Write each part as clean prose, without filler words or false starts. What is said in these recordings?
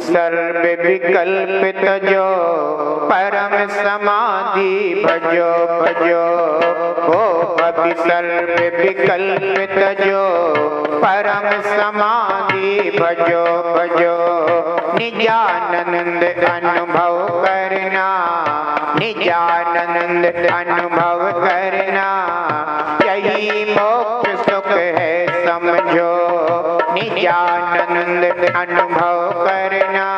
सर्व विकल्प तजो परम समाधि भजो भजो। हो अभी सर्व विकल्प तजो परम समाधि भजो भजो। निजानंद अनुभव करना, निजानंद अनुभव करना, यही मोक्ष सुख है समझो। निजानंद अनुभव करना,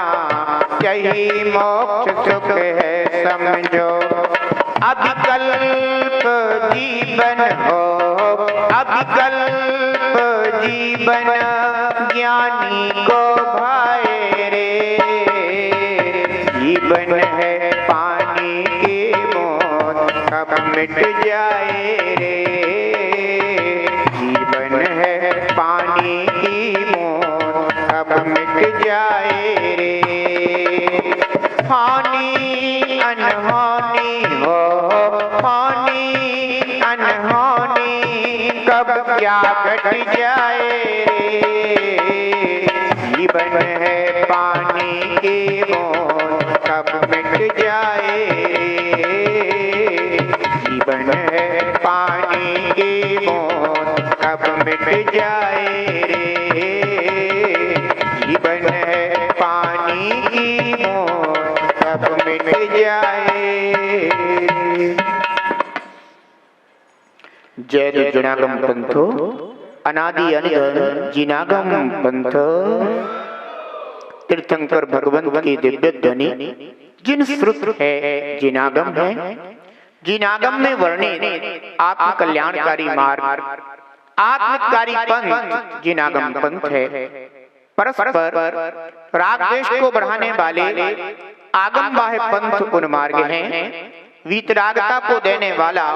यही मोक्ष सुख है समझो। अभिकल्प जीवन हो, अभिकल्प जीवन ज्ञानी को भाए रे। जीवन है पानी की बूंद कब मिट जाए रे। जीवन है पानी की बूंद कब मिट जाए रे। हानि अनहोनी हो, हानि अनहोनी कब क्या घट जाए रे। जीवन है पानी की बूंद कब मिट जाए रे। जीवन है पानी की बूंद कब मिट जाए रे। जीवन है पानी की बूंद कब मिट जाए। जय जय जिनागम पंथो, अनादि अनिधन जिनागम पंथ। तीर्थंकर भगवंत की दिव्य ध्वनि जिन श्रुत है जिनागम है। जिनागम में वर्णित आत्म कल्याणकारी मार्ग, आत्मकारी पंथ जिनागम पंथ है। परस्पर राग द्वेष को बढ़ाने वाले आगम बाह्य पंथ उन मार्ग हैं। वीतरागता को देने वाला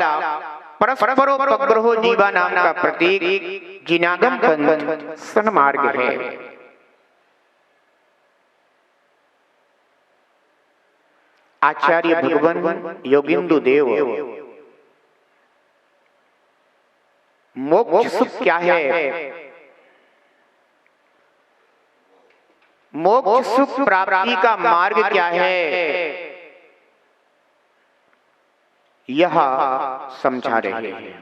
परस्परोपग्रहो जीवा नाम का प्रतीक जिनागम पंथ सन्मार्ग है। आचार्य भगवान योगिंदु देव मोक्ष सुख क्या है, मोक्ष सुख प्राप्ति का मार्ग क्या है, यह समझा रहे हैं।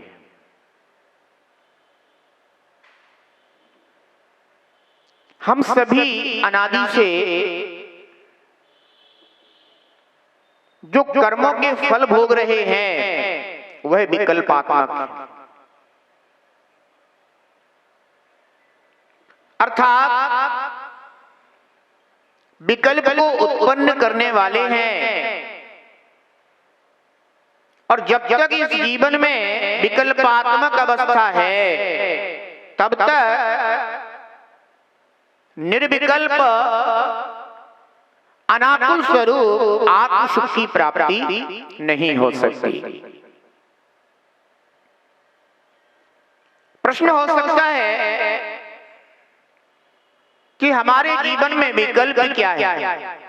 हम सभी अनादि से जो कर्मों के फल भोग रहे हैं वह विकल्पात्मक है। अर्थात विकल्प को उत्पन्न करने वाले हैं। और जब तक इस जीवन में विकल्पात्मक अवस्था है तब तक निर्विकल्प अनाकुल स्वरूप आत्म सुख की प्राप्ति नहीं हो सकती। प्रश्न हो सकता है कि हमारे जीवन में विकल्प क्या है।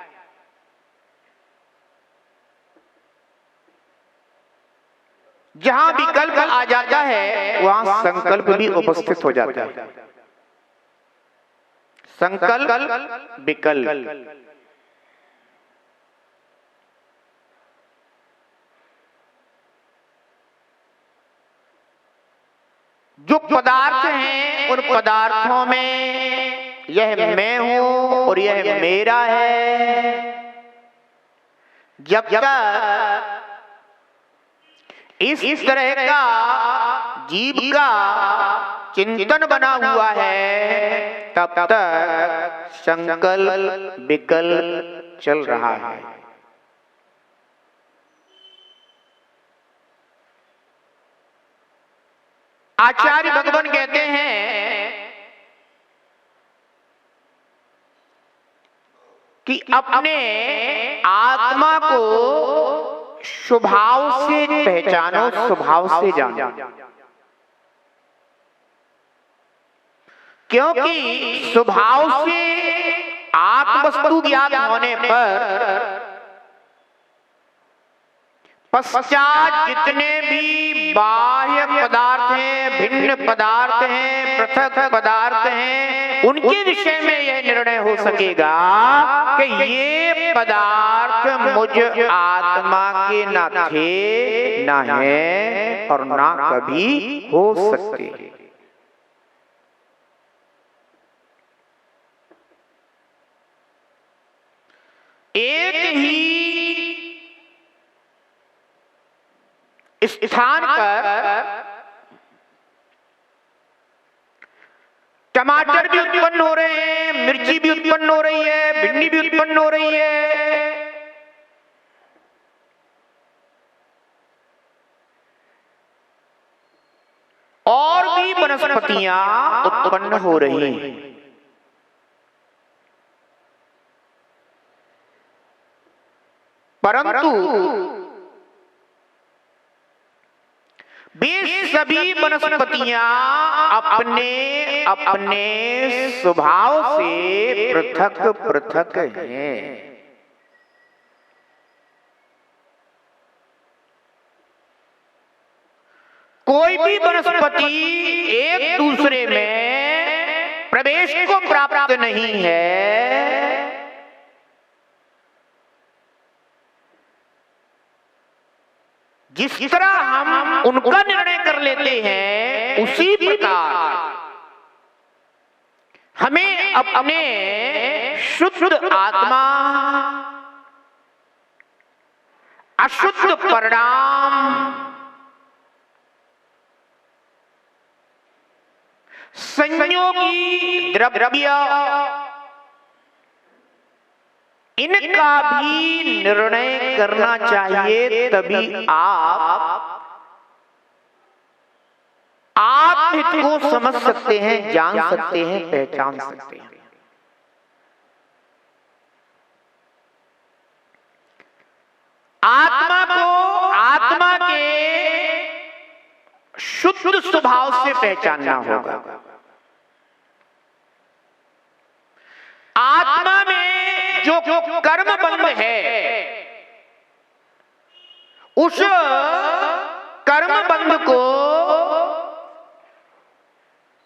जहां विकल्प आ जाता है वहां संकल्प भी उपस्थित हो जाता है। संकल्प विकल्प, जो पदार्थ हैं उन पदार्थों में यह मैं हूं और यह मेरा है। जब तक इस तरह का जीव का चिंतन बना हुआ है तब तक संकल्प विकल्प चल रहा है। आचार्य भगवान कहते हैं कि अपने आत्मा को स्वभाव से पहचानो, स्वभाव से जानो। क्योंकि स्वभाव से आत्मवस्तु ज्ञात होने पर पश्चात जितने भी बाह्य पदार्थ हैं, भिन्न पदार्थ हैं, पृथक पदार्थ हैं, उनके विषय में यह निर्णय हो सकेगा कि ये पदार्थ मुझ आत्मा के ना थे, ना है और ना कभी हो सकते। एक ही स्थान पर टमाटर भी उत्पन्न हो रहे हैं, मिर्ची भी उत्पन्न हो रही है, भिंडी भी उत्पन्न हो रही है, और भी वनस्पतियां उत्पन्न हो रही हैं। परंतु वे सभी वनस्पतियां अपने अपने स्वभाव से पृथक पृथक हैं। कोई भी वनस्पति एक दूसरे में प्रवेश को प्राप्त नहीं है। जिस तरह हम उनका निर्णय कर लेते हैं, उसी प्रकार हमें अपने शुद्ध आत्मा, अशुद्ध परिणाम, संयोगी द्रव्य, इनका भी निर्णय करना चाहिए। तभी आप आत्महित को समझ सकते हैं, जान सकते हैं, पहचान सकते हैं। आत्मा को आत्मा के शुद्ध स्वभाव से पहचानना होगा। आत्मा में जो कर्म बंध है, उस कर्म बंध को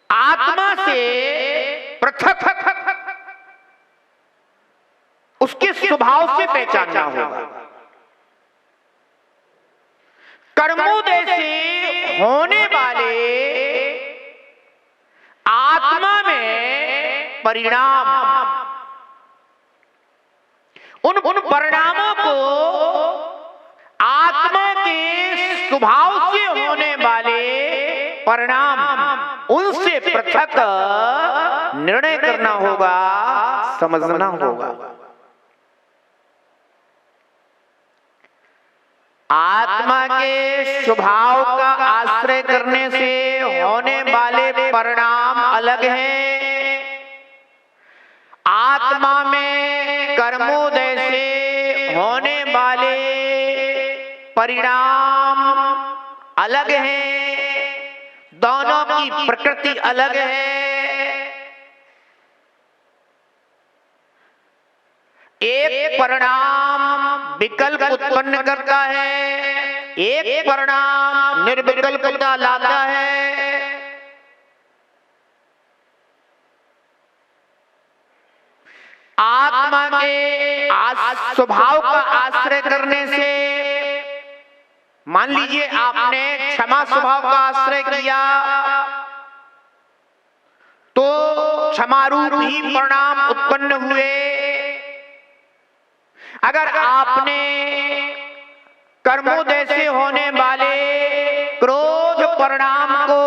आत्मा से पृथक उसके स्वभाव से पहचानना होगा। कर्मोदय से होने वाले आत्मा में परिणाम, उन परिणामों को आत्मा के स्वभाव से होने वाले परिणाम, उनसे पृथक निर्णय करना होगा, समझना होगा। आत्मा के स्वभाव का आश्रय करने से होने वाले परिणाम अलग हैं। आत्मा में कर्मोदय से होने वाले परिणाम अलग हैं। दोनों की प्रकृति अलग है। एक परिणाम विकल्प उत्पन्न करता है, एक परिणाम निर्विकल्पता लाता है। आत्मा के स्वभाव का आश्रय करने से, मान लीजिए आपने क्षमा स्वभाव का आश्रय किया तो क्षमारूप ही परिणाम उत्पन्न हुए। अगर आपने कर्मोदय से होने वाले क्रोध परिणाम को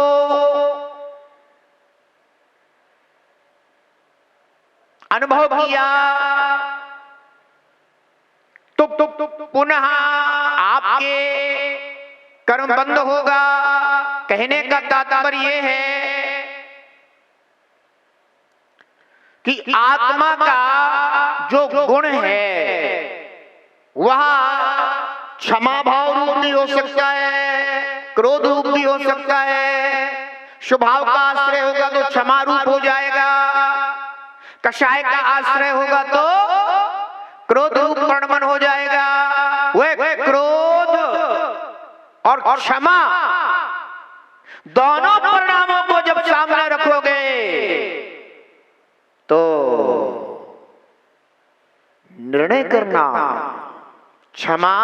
अनुभव किया तो पुनः आपके कर्म बंद होगा। कहने का तात्पर्य यह है कि आत्मा का जो गुण है वह क्षमा भाव रूप भी हो सकता है, क्रोध रूप भी हो सकता है। स्वभाव का आश्रय होगा तो क्षमा रूप हो जाएगा, कषाय का आश्रय होगा तो क्रोध रूप वर्णन हो जाएगा। वह क्रोध और क्षमा दोनों परिणामों को जब सामने रखोगे तो निर्णय करना, क्षमा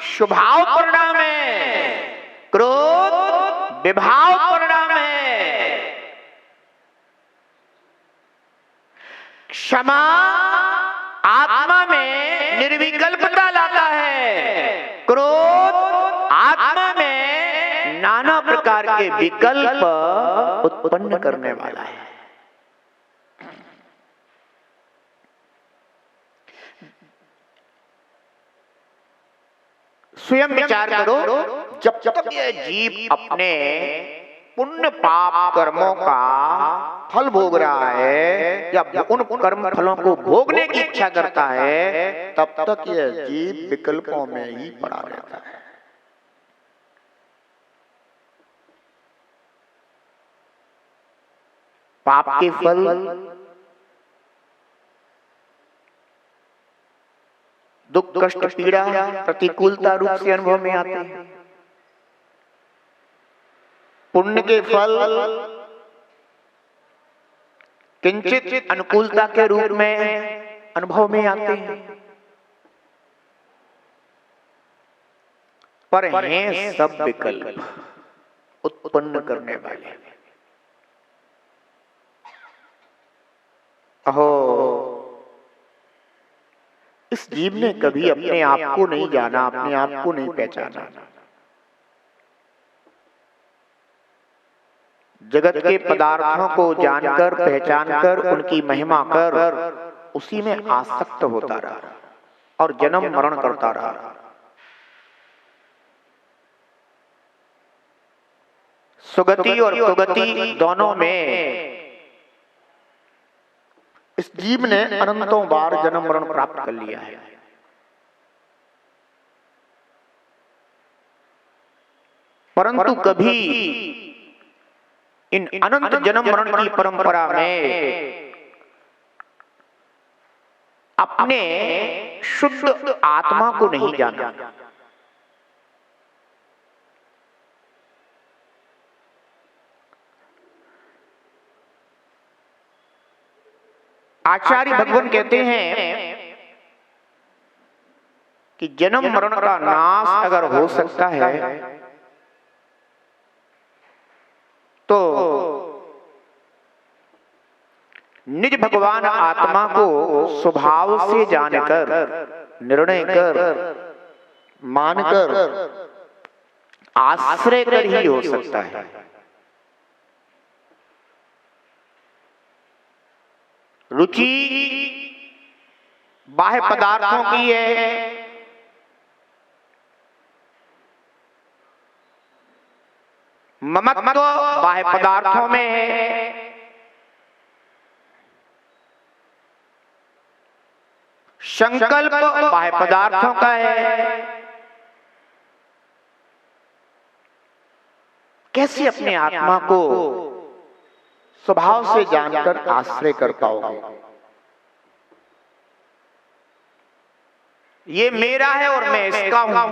स्वभाव परिणाम है, क्रोध विभाव परिणाम है। क्षमा आत्मा में निर्विकल्पता लाता है, क्रोध आत्मा में नाना प्रकार के विकल्प उत्पन्न करने वाला है। स्वयं विचार करो, जब तक यह जीव अपने पुण्य पाप कर्मों का फल भोग रहा है या उन कर्म फलों को भोगने की इच्छा करता है, तब तक यह जीव विकल्पों में ही पड़ा रहता है। पाप के फल दुख कष्ट पीड़ा प्रतिकूलता रूप से अनुभव में आते हैं। पुण्य के फल किंचित अनुकूलता के रूप में अनुभव में आते हैं, पर हैं सब विकल्प उत्पन्न करने वाले। अहो, इस जीव ने कभी अपने आप को नहीं जाना, अपने आप को नहीं पहचाना। जगत के पदार्थों को जानकर पहचानकर उनकी महिमा कर उसी में आसक्त होता रहा और जन्म मरण करता रहा। सुगति और कुगति दोनों में इस जीव ने अनंतों बार जन्म मरण प्राप्त कर लिया है। परंतु कभी इन अनंत जन्म मरण की परंपरा में अपने शुद्ध आत्मा को नहीं जाना। आचार्य भगवान कहते हैं कि जन्म मरण का नाश अगर हो सकता है तो निज भगवान आत्मा को स्वभाव से जानकर, निर्णय कर, मानकर, आश्रय कर ही हो सकता है। रुचि बाह्य पदार्थों की है, ममत्व बाह्य पदार्थों में है, संकल्प बाह्य पदार्थों का है। कैसे अपने आत्मा को स्वभाव से जानकर आश्रय कर पाओगे? ये मेरा है और मैं इसका हूं।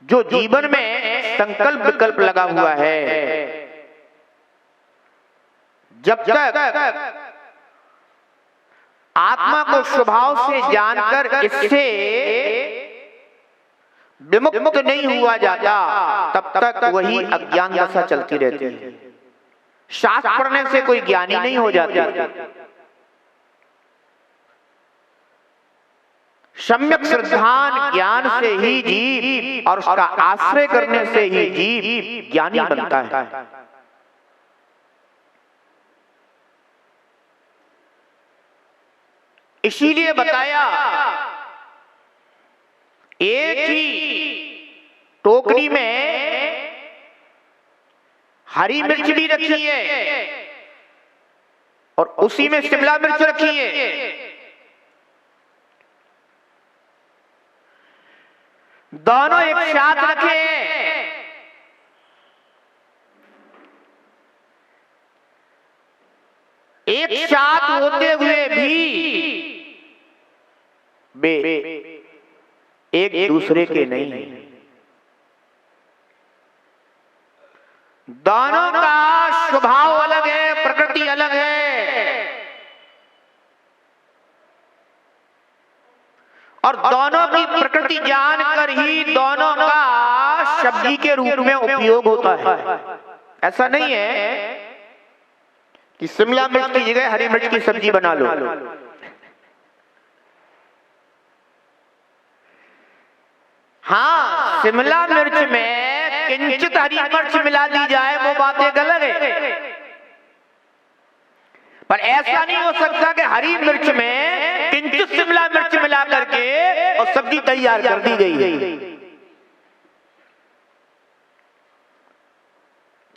जो जीवन में संकल्प विकल्प लगा हुआ है, जब तक आत्मा को स्वभाव से जानकर इससे विमुक्त नहीं हुआ जाता, तब तक वही अज्ञान दशा चलती रहती है। शास्त्र पढ़ने से कोई ज्ञानी नहीं हो जाता। सम्यक श्रद्धान ज्ञान से ही जीव और उसका आश्रय करने से ही जीव ज्ञानी बनता है। इसीलिए बताया एक ही टोकरी में हरी मिर्च भी रखी है और उसी में शिमला मिर्च रखी है। दोनों एक साथ रखे, एक साथ होते हुए भी वे एक दूसरे के नहीं। दोनों का स्वभाव अलग है, प्रकृति अलग है, और दोनों की प्रकृति जानकर ही दोनों का सब्जी के रूप में उपयोग होता है। ऐसा नहीं है कि शिमला मिर्च की जगह हरी मिर्च की सब्जी बना लो। हाँ, शिमला मिर्च में किंचित हरी मिर्च मिला दी जाए वो बात एक अलग है, पर ऐसा नहीं हो सकता कि हरी मिर्च में किंचित शिमला मिर्च मिला करके और सब्जी तैयार कर दी गई।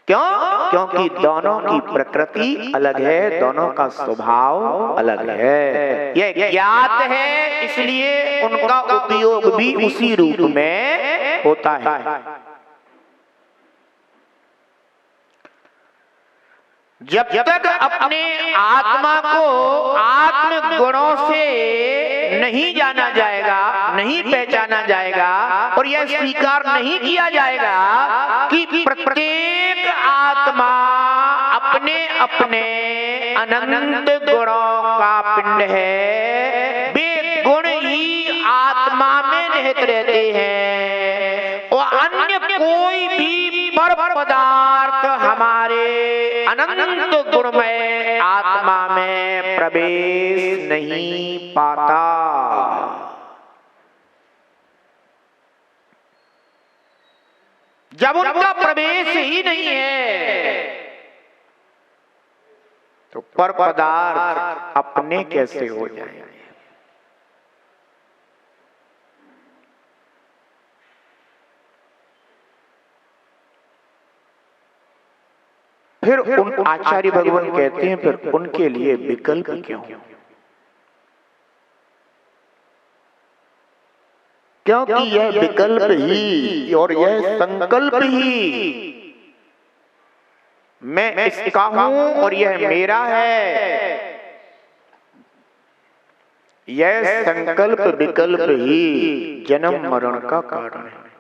क्यों? क्योंकि दोनों की प्रकृति अलग है, दोनों का स्वभाव अलग है। यह ज्ञात है, इसलिए उनका उपयोग भी उसी रूप में होता है। जब तक अपने आत्मा को आत्म गुणों से नहीं जाना जाएगा, नहीं पहचाना जाएगा, और यह स्वीकार नहीं किया जाएगा कि प्रत्येक आत्मा अपने अपने अनंत गुणों का पिंड है, वे गुण ही आत्मा में निहित रहते हैं, और अन्य कोई भी पर पदार्थ हमारे अनंत गुणमय आत्मा में प्रवेश नहीं पाता। जब उनका प्रवेश ही नहीं है तो पर पदार्थ अपने कैसे हो जाएंगे? फिर उन आचार्य भगवान कहते हैं, फिर उनके लिए विकल्प क्यों? क्योंकि यह विकल्प ही और यह संकल्प ही मैं इसका हूं और यह मेरा है, यह संकल्प विकल्प ही जन्म मरण का कारण है।